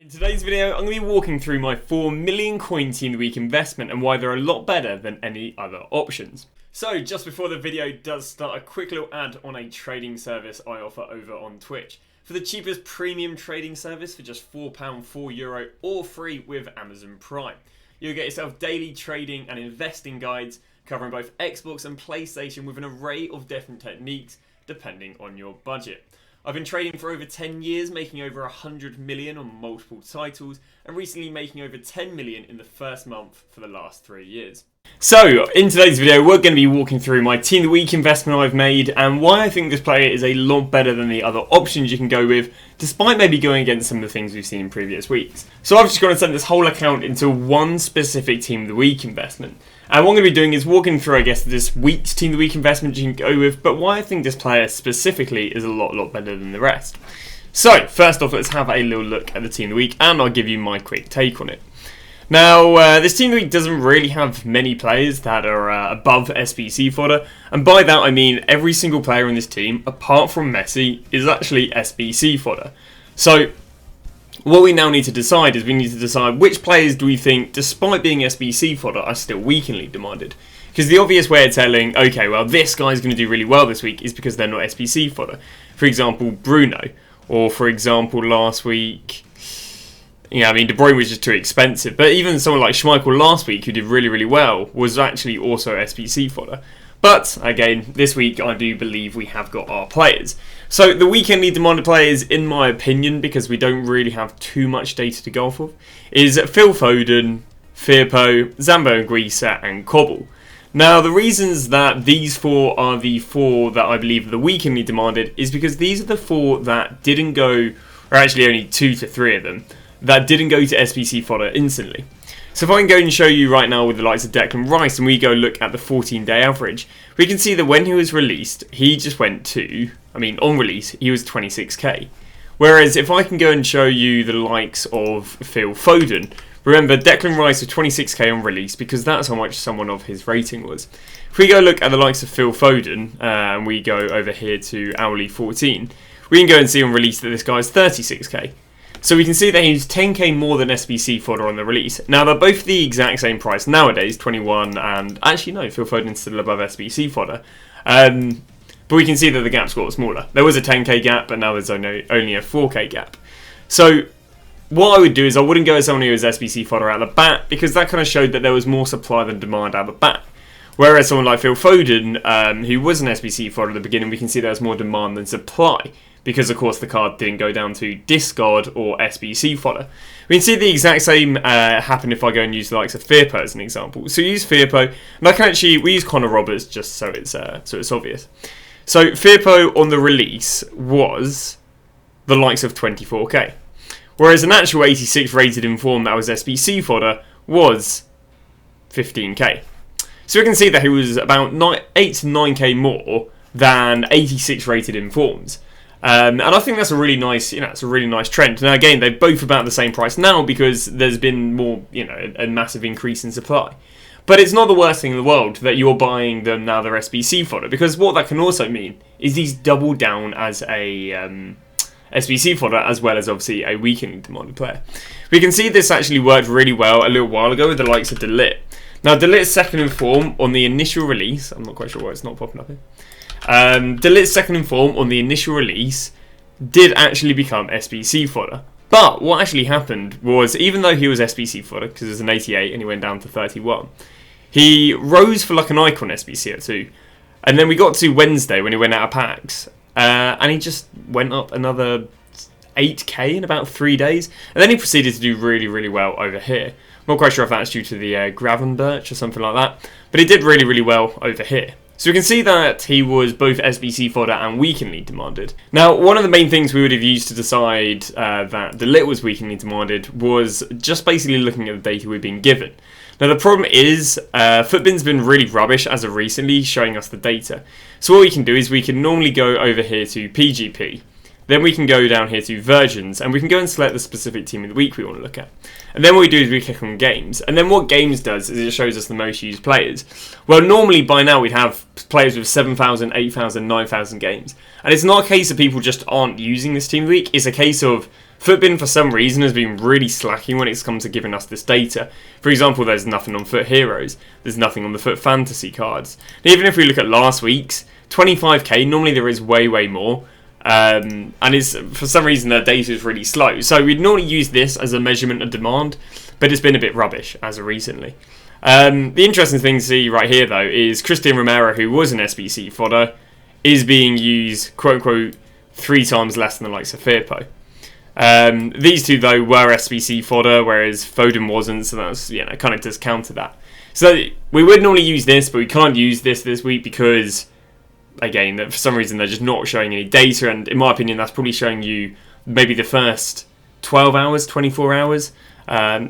In today's video, I'm going to be walking through my 4 million coin Team of the Week investment and why they're a lot better than any other options. So, just before the video does start, a quick little ad on a trading service I offer over on Twitch. For the cheapest premium trading service for just £4, €4, or free with Amazon Prime. You'll get yourself daily trading and investing guides covering both Xbox and PlayStation with an array of different techniques depending on your budget. I've been trading for over 10 years, making over 100 million on multiple titles, and recently making over 10 million in the first month for the last 3 years. So, in today's video, we're going to be walking through my Team of the Week investment I've made, and why I think this player is a lot better than the other options you can go with, despite maybe going against some of the things we've seen in previous weeks. So I've just gone and sent this whole account into one specific Team of the Week investment. And what I'm going to be doing is walking through, I guess, this week's Team of the Week investment you can go with, but why I think this player specifically is a lot better than the rest. So, first off, let's have a little look at the Team of the Week, and I'll give you my quick take on it. Now, this Team of the Week doesn't really have many players that are above SBC fodder, and by that I mean every single player in this team, apart from Messi, is actually SBC fodder. So, what we now need to decide is we need to decide which players do we think, despite being SBC fodder, are still weekly demanded. Because the obvious way of telling, okay, well, this guy's going to do really well this week is because they're not SBC fodder. For example, Bruno. Or, for example, last week, yeah, I mean, De Bruyne was just too expensive. But even someone like Schmeichel last week, who did really well, was actually also SBC fodder. But, again, this week I do believe we have got our players. So, the weekendly demanded players, in my opinion, because we don't really have too much data to go off of, is Phil Foden, Firpo, Zambo Anguissa, and Cobble. Now, the reasons that these four are the four that I believe are the weekendly demanded is because these are the four that didn't go, or actually only 2 to 3 of them, that didn't go to SBC fodder instantly. So if I can go and show you right now with the likes of Declan Rice and we go look at the 14-day average, we can see that when he was released, he just went to, on release, he was 26k. Whereas if I can go and show you the likes of Phil Foden, remember Declan Rice was 26k on release because that's how much someone of his rating was. If we go look at the likes of Phil Foden and we go over here to hourly 14, we can go and see on release that this guy's 36k. So we can see that he's 10k more than SBC fodder on the release. Now they're both the exact same price nowadays, 21, and actually no, Phil Foden's still above SBC fodder. But we can see that the gap's got smaller. There was a 10k gap, but now there's only a 4k gap. So what I would do is I wouldn't go as someone who was SBC fodder out of the bat, because that kind of showed that there was more supply than demand out of the bat. Whereas someone like Phil Foden, who was an SBC fodder at the beginning, we can see there was more demand than supply. Because, of course, the card didn't go down to discard or SBC fodder. We can see the exact same happen if I go and use the likes of Firpo as an example. So we use Firpo, and I can actually, we use Connor Roberts just so it's obvious. So Firpo on the release was the likes of 24k. Whereas an actual 86 rated in form that was SBC fodder was 15k. So we can see that he was about 8 to 9k more than 86 rated in forms. And I think that's a really nice, it's a really nice trend. Now again, they're both about the same price now because there's been more, a massive increase in supply. But it's not the worst thing in the world that you're buying them now they're SBC fodder, because what that can also mean is these double down as a SBC fodder as well as obviously a weekly demanded player. We can see this actually worked really well a little while ago with the likes of De Ligt. Now De Ligt's second in form on the initial release, I'm not quite sure why it's not popping up here. De Ligt's second in form on the initial release did actually become SBC fodder. But what actually happened was, even though he was SBC fodder, because it was an 88 and he went down to 31, he rose for like an icon SBC at 2. And then we got to Wednesday when he went out of packs, and he just went up another 8k in about 3 days. And then he proceeded to do really well over here. I'm not quite sure if that's due to the Gravenberch or something like that, but he did really well over here. So we can see that he was both SBC fodder and weekly demanded. Now, one of the main things we would have used to decide that De Ligt was weekly demanded was just basically looking at the data we've been given. Now, the problem is Footbin's been really rubbish as of recently showing us the data. So what we can do is we can normally go over here to PGP. Then we can go down here to versions, and we can go and select the specific team of the week we want to look at. And then what we do is we click on games. And then what games does is it shows us the most used players. Well, normally by now we'd have players with 7,000, 8,000, 9,000 games. And it's not a case of people just aren't using this team of the week. It's a case of Footbin, for some reason, has been really slacking when it's come to giving us this data. For example, there's nothing on Foot Heroes. There's nothing on the Foot Fantasy cards. And even if we look at last week's, 25k, normally there is way, way more. And it's, for some reason, their data is really slow. So we'd normally use this as a measurement of demand, but it's been a bit rubbish as of recently. The interesting thing to see right here, though, is Christian Romero, who was an SBC fodder, is being used, quote-unquote, 3 times less than the likes of Firpo. These two, though, were SBC fodder, whereas Foden wasn't, so that's, kind of does counter that. So we would normally use this, but we can't use this week because, again, for some reason they're just not showing any data, and in my opinion that's probably showing you maybe the first 12 hours, 24 hours,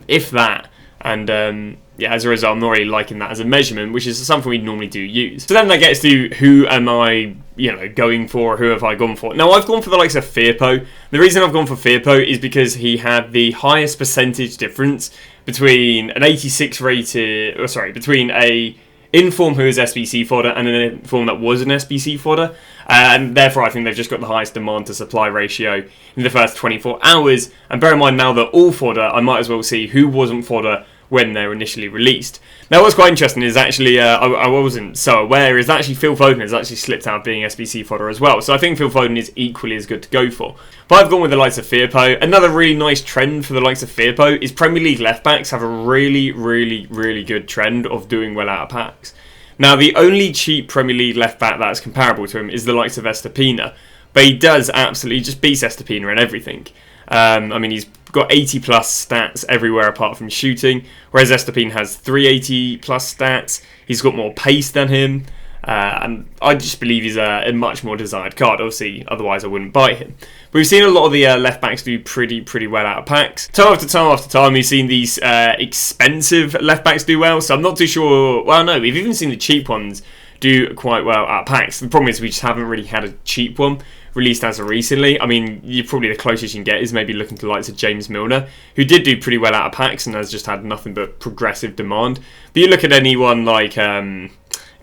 if that, and as a result I'm not really liking that as a measurement, which is something we normally do use. So then that gets to who am I, going for, who have I gone for? Now I've gone for the likes of Firpo. The reason I've gone for Firpo is because he had the highest percentage difference between an 86 rated, between a inform who is SBC fodder and an inform that was an SBC fodder, and therefore I think they've just got the highest demand to supply ratio in the first 24 hours. And bear in mind now that all fodder, I might as well see who wasn't fodder when they were initially released. Now what's quite interesting is actually, I wasn't so aware, is actually Phil Foden has actually slipped out of being SBC fodder as well. So I think Phil Foden is equally as good to go for. But I've gone with the likes of Firpo. Another really nice trend for the likes of Firpo is Premier League left backs have a really, really, really good trend of doing well out of packs. Now the only cheap Premier League left back that's comparable to him is the likes of Estepina. But he does absolutely just beat Estepina in everything. He's got 80 plus stats everywhere apart from shooting, whereas Estepin has 380 plus stats. He's got more pace than him, and I just believe he's a much more desired card. Obviously, otherwise I wouldn't buy him. But we've seen a lot of the left backs do pretty well out of packs. Time after time after time, we've seen these expensive left backs do well. So I'm not too sure. Well, no, we've even seen the cheap ones do quite well out of packs. The problem is we just haven't really had a cheap one released as of recently. I mean, you're probably the closest you can get is maybe looking to the likes of James Milner, who did do pretty well out of packs and has just had nothing but progressive demand. But you look at anyone like, again,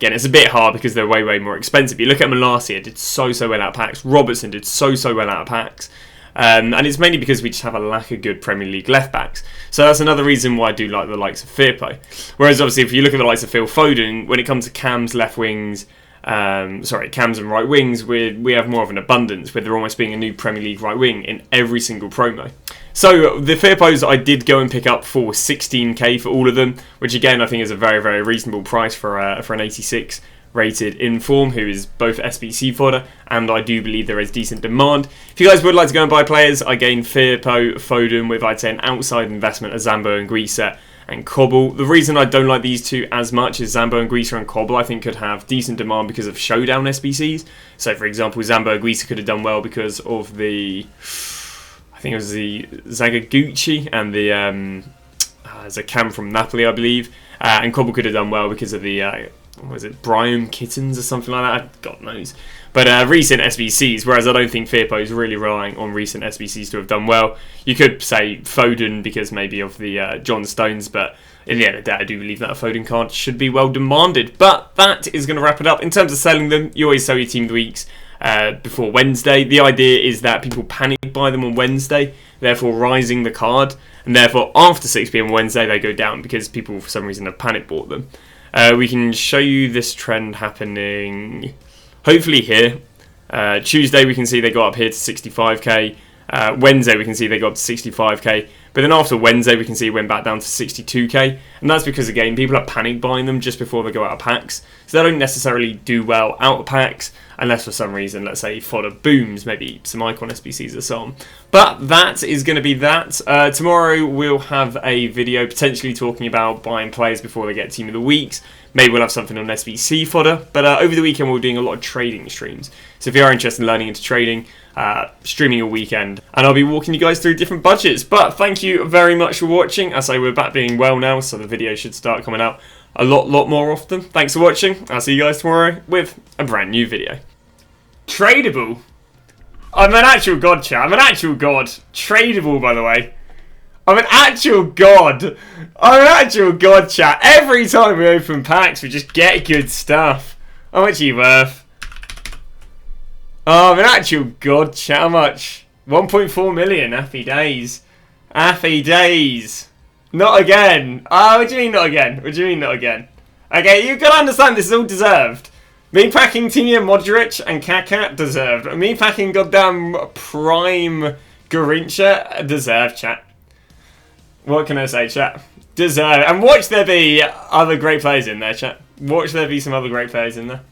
it's a bit hard because they're way more expensive. You look at Malacia, did so well out of packs. Robertson did so well out of packs. And it's mainly because we just have a lack of good Premier League left backs. So that's another reason why I do like the likes of Firpo. Whereas obviously if you look at the likes of Phil Foden, when it comes to cams, left wings, cams and right wings, we have more of an abundance, with there almost being a new Premier League right wing in every single promo. So the Firpos I did go and pick up for 16k for all of them, which again I think is a very reasonable price for an 86 rated inform who is both SBC fodder, and I do believe there is decent demand. If you guys would like to go and buy players, I gain Firpo, Foden with, I'd say, an outside investment of Zambo and Guisa and Cobble. The reason I don't like these two as much is Zambo and Guisa and Cobble I think could have decent demand because of showdown SBCs. So for example, Zambo and Guisa could have done well because of the, I think it was the Zagaguchi and the there's a cam from Napoli I believe, and Cobble could have done well because of the was it Brian Kittens or something like that? God knows. But recent SBCs, whereas I don't think Firpo is really relying on recent SBCs to have done well. You could say Foden because maybe of the John Stones, but in the end of the day, I do believe that a Foden card should be well demanded. But that is going to wrap it up. In terms of selling them, you always sell your team of the weeks before Wednesday. The idea is that people panic buy them on Wednesday, therefore rising the card, and therefore after 6 PM on Wednesday they go down because people for some reason have panic bought them. We can show you this trend happening hopefully here. Tuesday we can see they got up here to 65k. Wednesday we can see they got up to 65k. But then after Wednesday we can see it went back down to 62k. And that's because, again, people are panic buying them just before they go out of packs. So they don't necessarily do well out of packs unless for some reason, let's say, fodder booms, maybe some icon SBCs or so on. But that is going to be that. Tomorrow we'll have a video potentially talking about buying players before they get team of the weeks. Maybe we'll have something on SBC fodder. But over the weekend we're doing a lot of trading streams. So if you are interested in learning into trading, streaming a weekend, and I'll be walking you guys through different budgets. But thank you very much for watching. As I say, we're back being well now, so the video should start coming out a lot more often. Thanks for watching. I'll see you guys tomorrow with a brand new video. Tradable? I'm an actual god, chat. I'm an actual god. Tradable, by the way. I'm an actual god. I'm an actual god, chat. Every time we open packs, we just get good stuff. How much are you worth? Oh, I'm an actual god, chat. How much? 1.4 million. Happy days. Happy days. Not again. What do you mean not again? What do you mean not again? Okay, you've got to understand this is all deserved. Me packing Timur Modric and Kaká deserved. Me packing goddamn prime Garincha deserved, chat. What can I say, chat? Deserve. And watch there be other great players in there, chat. Watch there be some other great players in there.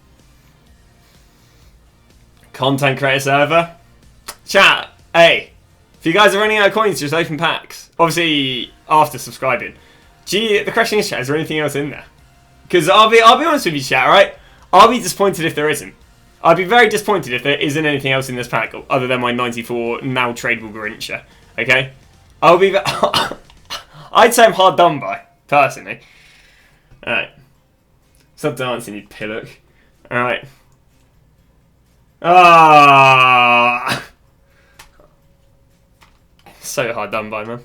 Content creator server. Chat, hey. If you guys are running out of coins, just open packs. Obviously, after subscribing. Gee, the question is, chat, is there anything else in there? Because I'll be honest with you, chat, right? I'll be disappointed if there isn't. I'd be very disappointed if there isn't anything else in this pack other than my 94 now tradable Garincha. Okay? I'll be... I'd say I'm hard done by, personally. Alright. Stop dancing, you pillock. Alright. Ah. So hard done by, man.